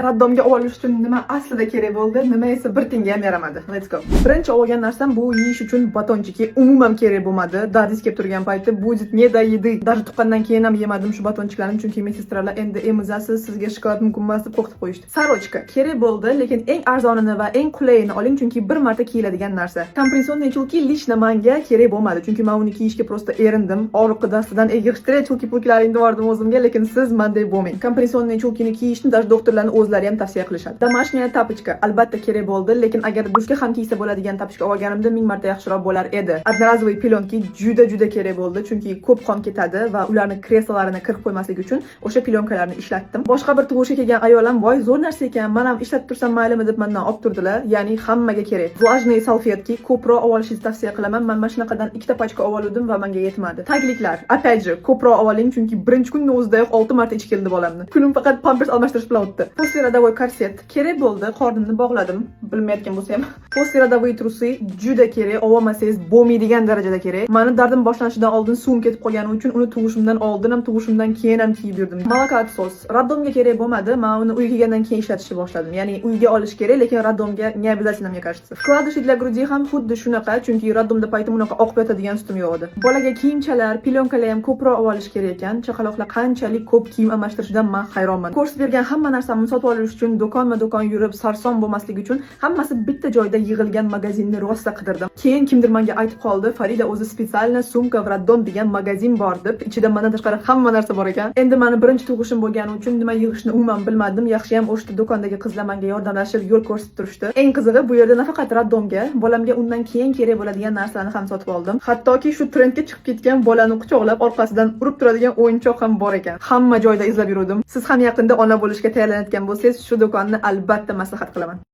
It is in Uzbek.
Raddomga olish uchun nima aslida kerak bo'ldi, nima esa bir tiyinga ham yaramadi. Let's go. Birinchi olgan narsam bu yeyish uchun batonchiki umuman kerak bo'lmadi. Dardingiz kelib turgan paytda будет не до еды. Даже tuqqandan keyin ham yemadim shu batonchiklarni, chunki medsestralar endi emizasiz, sizga shokolad mumkin emas deb qo'rqitib qo'yishdi. Sarochka kerak bo'ldi, lekin eng arzonini va eng qulayini oling, chunki bir marta kiyiladigan narsa. Kompressионные chulki lично menga kerak bo'lmadi, chunki men uni kiyishga просто erindim. Og'riqqa dastidan yig'ishtirib chulki-pulkilaringni bordim o'zimga, lekin siz menday bo'lmang. Kompressионные chulkini kiyishni даже doktorlarning o'zlari ham tavsiya qilishadi. Домашняя tapochka albatta kerak bo'ldi, lekin agar dushga ham kiysa bo'ladigan tapochka olganimda 1000 marta yaxshiroq bo'lar edi. Одноразовый plyonki juda kerak bo'ldi, chunki ko'p qon ketadi va ularni kreslalarini qirib qo'ymaslik uchun o'sha plyonkalarni ishlatdim. Boshqa bir tug'ishga kelgan ayol ham voy zo'r narsa ekan, men ham ishlatib tursam maylimi deb mendan olib turdilar. Ya'ni hammaga kerak. Влажные salfetki ko'proq olishingizni tavsiya qilaman. Men mana shunaqadan ikkita pachka oldim va menga yetmadi. Tagliklar, опять же, ko'proq oling, chunki birinchi kunning o'zidayoq 6 marta ichib keldi bolamni. Kunim faqat pampers almashtirish bilan o'tdi. После родовой korset kerak bo'ldi, qornimni bog'ladim. Bilmayotgan bo'lsam, после родовые trusi juda kerak, olmasangiz bo'lmaydigan darajada kerak. Meni dardim boshlanishidan oldin suvim ketib qolgani uchun uni tug'ishimdan oldin ham tug'ishimdan keyin ham kiyib yurdim. Молокат sos raddomga kerak bo'lmadi, men uni uyga kelgandan keyin ishlatishni boshladim. Ya'ni uyga olish kerak, lekin raddomga не обязательно, мне кажется. Вкладыши для груди ham xuddi shunaqa, chunki raddomda paytim unaqa oqib yotadigan sutim yo'q edi. Bolaga kiyimchalar, plyonkalar ham ko'proq olish kerak ekan. Chaqaloqlar qanchalik ko'p kiyim almashtirishidan men hayronman. Ko'rsatib bergan hamma narsamni sotib olish uchun do'konma-do'kon yurib, sarson bo'lmasligi uchun hammasi bitta joyda yig'ilgan magazinni rosa qidirdim. Keyin kimdir menga aytib qoldi, Farida o'zi специально sumka v raddom degan magazin bor deb, ichida mendan tashqari hamma narsa bor ekan. Endi meni birinchi tug'ishim bo'lgani uchun nima yig'ishni umuman bilmadim. Yaxshi ham o'sha do'kondagi qizlar menga yordamlashib, yo'l ko'rsatib turishdi. Eng qizig'i, bu yerda nafaqat raddomga, bolamga undan keyin kerak bo'ladigan narsalarni ham sotib oldim. Hattoki shu trendga chiqib ketgan bolani quchoqlab orqasidan urib turadigan o'yinchoq ham bor ekan. Hamma joyda izlab yurdim. Siz ham yaqinda ona bo'lishga tayyorlanayotgan bo'lsangiz, shu do'konni albatta maslahat qilaman.